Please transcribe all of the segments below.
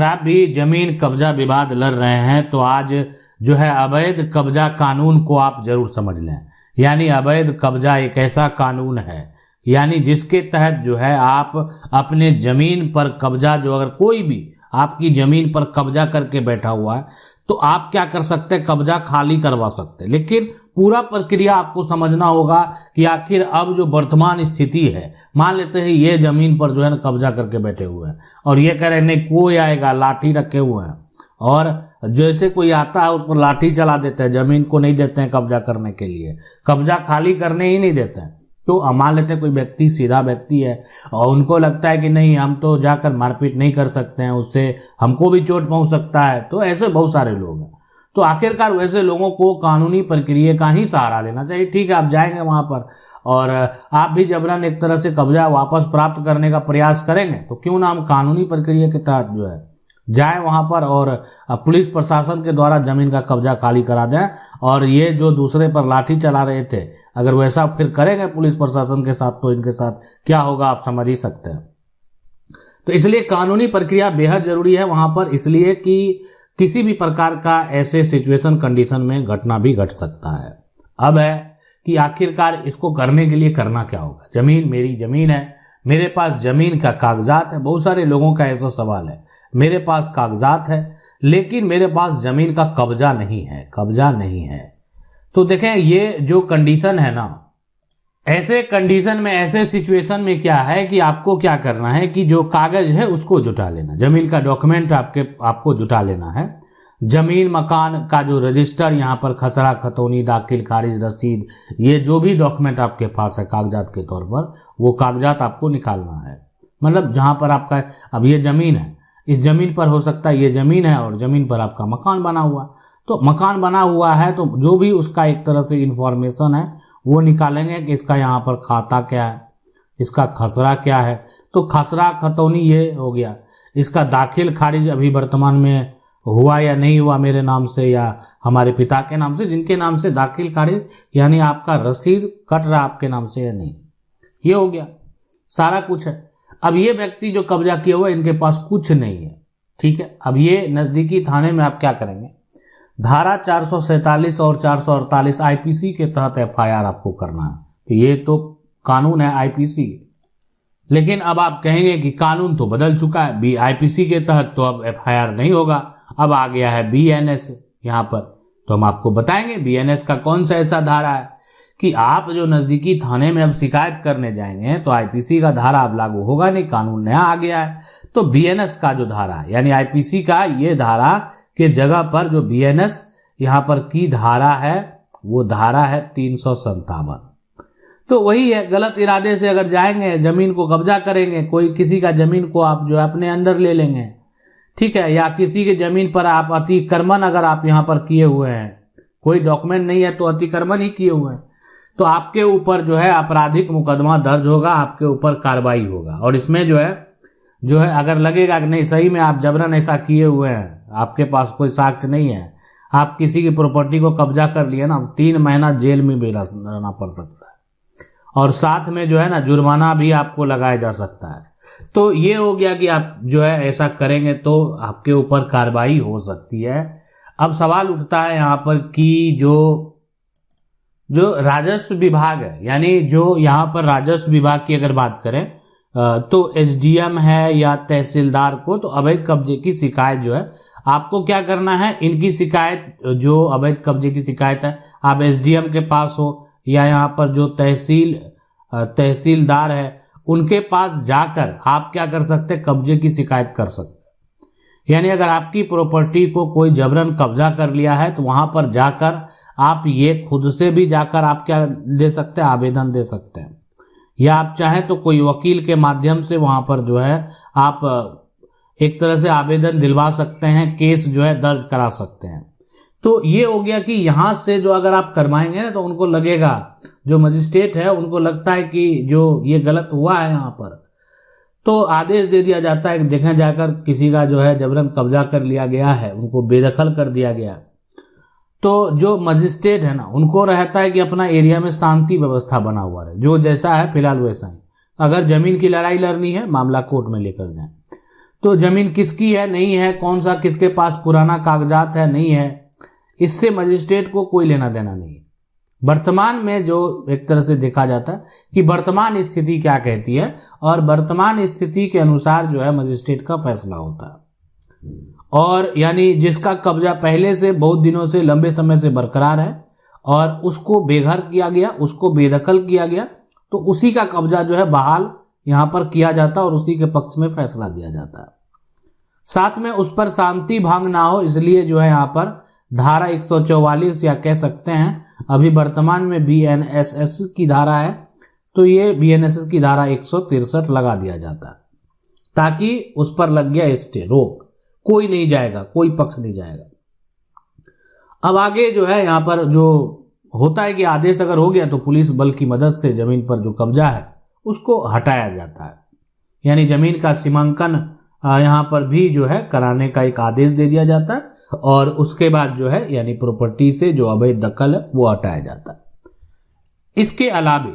आप भी जमीन कब्जा विवाद लड़ रहे हैं तो आज जो है अवैध कब्जा कानून को आप जरूर समझ लें। यानी अवैध कब्जा एक ऐसा कानून है यानी जिसके तहत जो है आप अपने जमीन पर कब्जा, जो अगर कोई भी आपकी जमीन पर कब्जा करके बैठा हुआ है तो आप क्या कर सकते हैं, कब्जा खाली करवा सकते हैं। लेकिन पूरा प्रक्रिया आपको समझना होगा कि आखिर अब जो वर्तमान स्थिति है, मान लेते हैं ये जमीन पर जो है ना कब्जा करके बैठे हुए हैं और ये कह रहे हैं नहीं कोई आएगा, लाठी रखे हुए हैं और जैसे कोई आता है उस पर लाठी चला देते हैं, जमीन को नहीं देते हैं कब्जा करने के लिए, कब्जा खाली करने ही नहीं देते हैं। तो मान लेते हैं कोई व्यक्ति सीधा व्यक्ति है और उनको लगता है कि नहीं हम तो जाकर मारपीट नहीं कर सकते हैं, उससे हमको भी चोट पहुंच सकता है। तो ऐसे बहुत सारे लोग हैं। तो आखिरकार वैसे लोगों को कानूनी प्रक्रिया का ही सहारा लेना चाहिए। ठीक है, आप जाएंगे वहां पर और आप भी जबरन एक तरह से कब्जा वापस प्राप्त करने का प्रयास करेंगे तो क्यों ना हम कानूनी प्रक्रिया के तहत जो है जाए वहां पर और पुलिस प्रशासन के द्वारा जमीन का कब्जा खाली करा दें। और ये जो दूसरे पर लाठी चला रहे थे, अगर वैसा फिर करेंगे पुलिस प्रशासन के साथ तो इनके साथ क्या होगा आप समझ ही सकते हैं। तो इसलिए कानूनी प्रक्रिया बेहद जरूरी है वहां पर, इसलिए कि किसी भी प्रकार का ऐसे सिचुएशन कंडीशन में घटना भी घट सकता है। अब है कि आखिरकार इसको करने के लिए करना क्या होगा। जमीन मेरी जमीन है, मेरे पास जमीन का कागजात है। बहुत सारे लोगों का ऐसा सवाल है, मेरे पास कागजात है लेकिन मेरे पास जमीन का कब्जा नहीं है, कब्जा नहीं है। तो देखें ये जो कंडीशन है ना, ऐसे कंडीशन में, ऐसे सिचुएशन में क्या है कि आपको क्या करना है कि जो कागज है उसको जुटा लेना, जमीन का डॉक्यूमेंट आपको जुटा लेना है। जमीन मकान का जो रजिस्टर, यहाँ पर खसरा खतौनी, दाखिल खारिज, रसीद, ये जो भी डॉक्यूमेंट आपके पास है कागजात के तौर पर, वो कागजात आपको निकालना है। मतलब जहाँ पर आपका अब ये जमीन है, इस जमीन पर हो सकता है ये जमीन है और जमीन पर आपका मकान बना हुआ, तो मकान बना हुआ है तो जो भी उसका एक तरह से इंफॉर्मेशन है वो निकालेंगे कि इसका यहाँ पर खाता क्या है, इसका खसरा क्या है। तो खसरा खतौनी ये हो गया, इसका दाखिल खारिज अभी वर्तमान में हुआ या नहीं हुआ मेरे नाम से या हमारे पिता के नाम से, जिनके नाम से दाखिल खारिज यानी आपका रसीद कट रहा आपके नाम से या नहीं, ये हो गया, सारा कुछ है। अब ये व्यक्ति जो कब्जा किया हुआ इनके पास कुछ नहीं है, ठीक है। अब ये नजदीकी थाने में आप क्या करेंगे, धारा 447 और 448 आईपीसी के तहत एफआईआर आपको करना है। तो ये तो कानून है आईपीसी, लेकिन अब आप कहेंगे कि कानून तो बदल चुका है, आईपीसी के तहत तो अब एफआईआर नहीं होगा, अब आ गया है बीएनएस यहाँ पर। तो हम आपको बताएंगे बीएनएस का कौन सा ऐसा धारा है कि आप जो नजदीकी थाने में अब शिकायत करने जाएंगे तो आईपीसी का धारा अब लागू होगा नहीं, कानून नया आ गया है। तो बीएनएस का जो धारा है यानी आईपीसी का ये धारा के जगह पर जो बीएनएस यहाँ पर की धारा है वो धारा है 357। तो वही है, गलत इरादे से अगर जाएंगे जमीन को कब्जा करेंगे, कोई किसी का जमीन को आप जो है अपने अंदर ले लेंगे, ठीक है, या किसी के जमीन पर आप अतिक्रमण अगर आप यहाँ पर किए हुए हैं, कोई डॉक्यूमेंट नहीं है तो अतिक्रमण ही किए हुए हैं, तो आपके ऊपर जो है आपराधिक मुकदमा दर्ज होगा, आपके ऊपर कार्रवाई होगा। और इसमें जो है अगर लगेगा कि नहीं सही में आप जबरन ऐसा किए हुए हैं, आपके पास कोई साक्ष्य नहीं है, आप किसी की प्रॉपर्टी को कब्जा कर लिए ना, 3 महीना जेल में भी रहना पड़ सकता है और साथ में जो है ना जुर्माना भी आपको लगाया जा सकता है। तो ये हो गया कि आप जो है ऐसा करेंगे तो आपके ऊपर कार्रवाई हो सकती है। अब सवाल उठता है यहाँ पर कि जो राजस्व विभाग है, यानी जो यहाँ पर राजस्व विभाग की अगर बात करें तो एसडीएम है या तहसीलदार को, तो अवैध कब्जे की शिकायत जो है आपको क्या करना है, इनकी शिकायत जो अवैध कब्जे की शिकायत है आप एसडीएम के पास हो या यहाँ पर जो तहसीलदार है उनके पास जाकर आप क्या कर सकते हैं, कब्जे की शिकायत कर सकते हैं। यानी अगर आपकी प्रॉपर्टी को कोई जबरन कब्जा कर लिया है तो वहां पर जाकर आप ये खुद से भी जाकर आप क्या दे सकते हैं, आवेदन दे सकते हैं, या आप चाहें तो कोई वकील के माध्यम से वहां पर जो है आप एक तरह से आवेदन दिलवा सकते हैं, केस जो है दर्ज करा सकते हैं। तो ये हो गया कि यहाँ से जो अगर आप करवाएंगे ना तो उनको लगेगा, जो मजिस्ट्रेट है उनको लगता है कि जो ये गलत हुआ है यहाँ पर, तो आदेश दे दिया जाता है कि देखें जाकर किसी का जो है जबरन कब्जा कर लिया गया है, उनको बेदखल कर दिया गया। तो जो मजिस्ट्रेट है ना उनको रहता है कि अपना एरिया में शांति व्यवस्था बना हुआ रहे, जो जैसा है फिलहाल वैसा ही। अगर जमीन की लड़ाई लड़नी है मामला कोर्ट में लेकर जाए, तो जमीन किसकी है नहीं है, कौन सा किसके पास पुराना कागजात है नहीं है, इससे मजिस्ट्रेट को कोई लेना देना नहीं है। वर्तमान में जो एक तरह से देखा जाता है कि वर्तमान स्थिति क्या कहती है और वर्तमान स्थिति के अनुसार जो है मजिस्ट्रेट का फैसला होता है। और यानी जिसका कब्जा पहले से बहुत दिनों से लंबे समय से बरकरार है और उसको बेघर किया गया, उसको बेदखल किया गया, तो उसी का कब्जा जो है बहाल यहाँ पर किया जाता है और उसी के पक्ष में फैसला दिया जाता है। साथ में उस पर शांति भंग ना हो इसलिए जो है यहाँ पर धारा 144 या कह सकते हैं अभी वर्तमान में बीएनएसएस की धारा है, तो ये बीएनएसएस की धारा 163 लगा दिया जाता है ताकि उस पर लग गया स्टे, रोक, कोई नहीं जाएगा, कोई पक्ष नहीं जाएगा। अब आगे जो है यहाँ पर जो होता है कि आदेश अगर हो गया तो पुलिस बल की मदद से जमीन पर जो कब्जा है उसको हटाया जाता है, यानी जमीन का सीमांकन यहाँ पर भी जो है कराने का एक आदेश दे दिया जाता है और उसके बाद जो है यानी प्रॉपर्टी से जो अवैध दखल है वो हटाया जाता है। इसके अलावे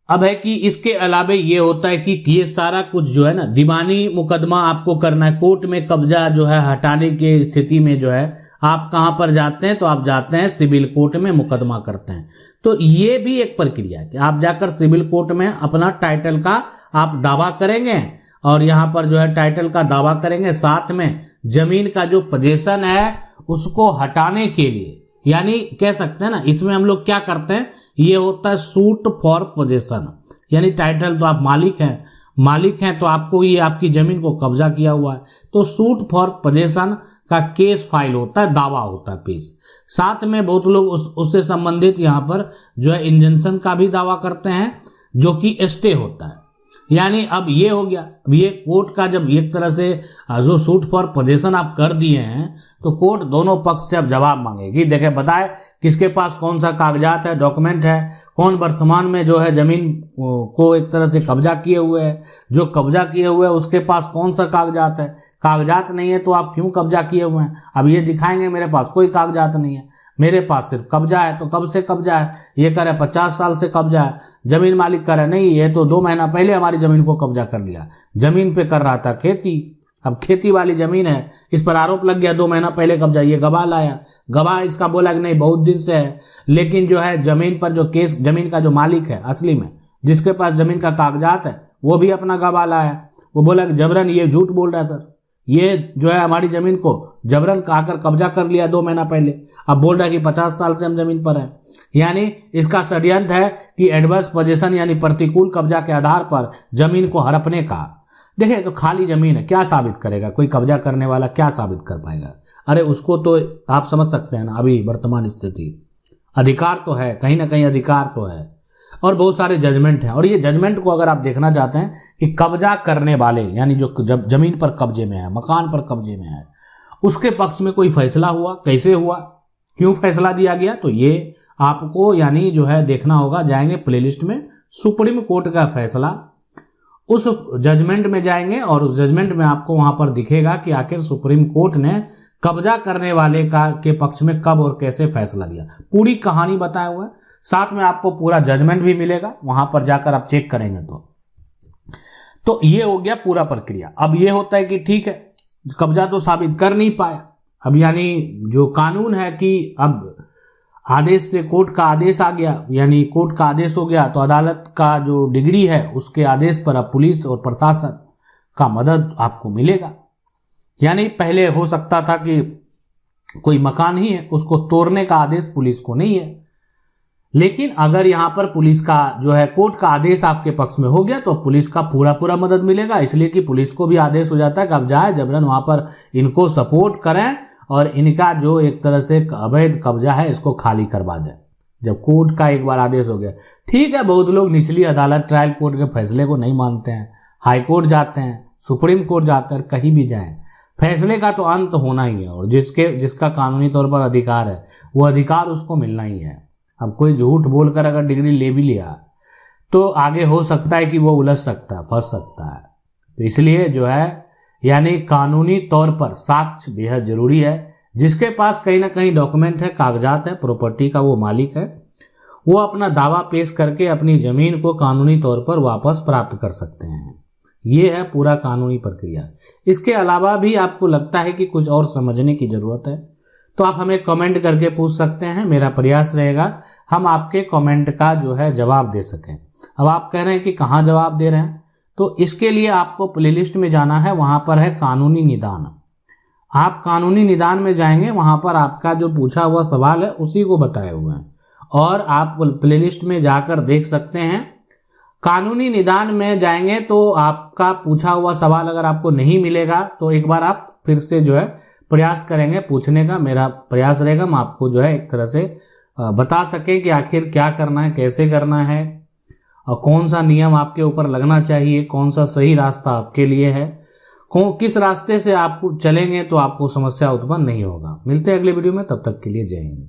अब है कि इसके अलावे ये होता है कि ये सारा कुछ जो है ना दीवानी मुकदमा आपको करना है, कोर्ट में कब्जा जो है हटाने की स्थिति में जो है आप कहाँ पर जाते हैं, तो आप जाते हैं सिविल कोर्ट में मुकदमा करते हैं। तो ये भी एक प्रक्रिया है कि आप जाकर सिविल कोर्ट में अपना टाइटल का आप दावा करेंगे और यहाँ पर जो है टाइटल का दावा करेंगे, साथ में जमीन का जो पोजीशन है उसको हटाने के लिए, यानी कह सकते हैं ना इसमें हम लोग क्या करते हैं, ये होता है सूट फॉर पोजीशन, यानी टाइटल तो आप मालिक हैं तो आपको ये आपकी जमीन को कब्जा किया हुआ है, तो सूट फॉर पोजीशन का केस फाइल होता है, दावा होता है पेश। साथ में बहुत लोग उससे संबंधित यहाँ पर जो है इंजंक्शन का भी दावा करते हैं जो कि स्टे होता है। यानी अब ये हो गया, अब ये कोर्ट का जब एक तरह से जो सूट फॉर पोजीशन आप कर दिए हैं तो कोर्ट दोनों पक्ष से अब जवाब मांगेगी, देखे बताए किसके पास कौन सा कागजात है, डॉक्यूमेंट है, कौन वर्तमान में जो है जमीन को एक तरह से कब्जा किए हुए है, जो कब्जा किए हुए है उसके पास कौन सा कागजात है, कागजात नहीं है तो आप क्यों कब्जा किए हुए हैं। अब ये दिखाएंगे मेरे पास कोई कागजात नहीं है, मेरे पास सिर्फ कब्जा है, तो कब से कब्जा है, ये कह रहे 50 साल से कब्जा है, जमीन मालिक कह रहे नहीं ये तो 2 महीना पहले हमारी जमीन को कब्जा कर लिया, जमीन पे कर रहा था खेती, अब खेती वाली जमीन है, इस पर आरोप लग गया 2 महीना पहले कब्जा, ये गवाह लाया, गवाह इसका बोला कि नहीं बहुत दिन से है, लेकिन जो है जमीन पर जो केस, जमीन का जो मालिक है असली में जिसके पास जमीन का कागजात है वो भी अपना गवाह लाया, वो बोला कि जबरन ये झूठ बोल रहा है सर, ये जो है हमारी जमीन को जबरन कहकर कब्जा कर लिया 2 महीना पहले, अब बोल रहा है कि 50 साल से हम जमीन पर हैं। यानी इसका षड्यंत्र है कि एडवर्स पोजीशन यानी प्रतिकूल कब्जा के आधार पर जमीन को हड़पने का। देखिए तो खाली जमीन है, क्या साबित करेगा कोई कब्जा करने वाला, क्या साबित कर पाएगा, अरे उसको तो आप समझ सकते हैं ना अभी वर्तमान स्थिति, अधिकार तो है, कहीं ना कहीं अधिकार तो है और बहुत सारे जजमेंट हैं। और ये जजमेंट को अगर आप देखना चाहते हैं कि कब्जा करने वाले यानी जो जमीन पर कब्जे में है, मकान पर कब्जे में है, उसके पक्ष में कोई फैसला हुआ, कैसे हुआ, क्यों फैसला दिया गया, तो ये आपको यानी जो है देखना होगा। जाएंगे प्लेलिस्ट में सुप्रीम कोर्ट का फैसला, उस जजमेंट में जाएंगे और उस जजमेंट में आपको वहां पर दिखेगा कि आखिर सुप्रीम कोर्ट ने कब्जा करने वाले के पक्ष में कब और कैसे फैसला दिया, पूरी कहानी बताया हुआ है, साथ में आपको पूरा जजमेंट भी मिलेगा, वहां पर जाकर आप चेक करेंगे तो ये हो गया पूरा प्रक्रिया। अब ये होता है कि ठीक है कब्जा तो साबित कर नहीं पाया, अब यानी जो कानून है कि अब आदेश से कोर्ट का आदेश आ गया, यानी कोर्ट का आदेश हो गया तो अदालत का जो डिग्री है उसके आदेश पर अब पुलिस और प्रशासन का मदद आपको मिलेगा। यानी पहले हो सकता था कि कोई मकान ही है उसको तोड़ने का आदेश पुलिस को नहीं है, लेकिन अगर यहाँ पर पुलिस का जो है कोर्ट का आदेश आपके पक्ष में हो गया तो पुलिस का पूरा मदद मिलेगा, इसलिए कि पुलिस को भी आदेश हो जाता है कि अब जाए जबरन वहां पर इनको सपोर्ट करें और इनका जो एक तरह से अवैध कब्जा है इसको खाली करवा दें। जब कोर्ट का एक बार आदेश हो गया, ठीक है बहुत लोग निचली अदालत ट्रायल कोर्ट के फैसले को नहीं मानते हैं, हाई कोर्ट जाते हैं, सुप्रीम कोर्ट जाते हैं, कहीं भी जाएं, फैसले का तो अंत होना ही है और जिसका कानूनी तौर पर अधिकार है वो अधिकार उसको मिलना ही है। अब कोई झूठ बोलकर अगर डिग्री ले भी लिया तो आगे हो सकता है कि वो उलझ सकता है, फंस सकता है, तो इसलिए जो है यानी कानूनी तौर पर साक्ष्य बेहद जरूरी है। जिसके पास कहीं ना कहीं डॉक्यूमेंट है, कागजात है, प्रॉपर्टी का वो मालिक है, वो अपना दावा पेश करके अपनी जमीन को कानूनी तौर पर वापस प्राप्त कर सकते हैं। ये है पूरा कानूनी प्रक्रिया। इसके अलावा भी आपको लगता है कि कुछ और समझने की ज़रूरत है तो आप हमें कमेंट करके पूछ सकते हैं। मेरा प्रयास रहेगा हम आपके कमेंट का जो है जवाब दे सकें। अब आप कह रहे हैं कि कहाँ जवाब दे रहे हैं, तो इसके लिए आपको प्लेलिस्ट में जाना है, वहाँ पर है कानूनी निदान। आप कानूनी निदान में जाएंगे, वहाँ पर आपका जो पूछा हुआ सवाल है उसी को बताए हुए हैं और आप प्लेलिस्ट में जाकर देख सकते हैं। कानूनी निदान में जाएंगे तो आपका पूछा हुआ सवाल अगर आपको नहीं मिलेगा तो एक बार आप फिर से जो है प्रयास करेंगे पूछने का। मेरा प्रयास रहेगा हम आपको जो है एक तरह से बता सकें कि आखिर क्या करना है, कैसे करना है और कौन सा नियम आपके ऊपर लगना चाहिए, कौन सा सही रास्ता आपके लिए है, किस रास्ते से आप चलेंगे तो आपको समस्या उत्पन्न नहीं होगा। मिलते हैं अगले वीडियो में, तब तक के लिए जय हिंद।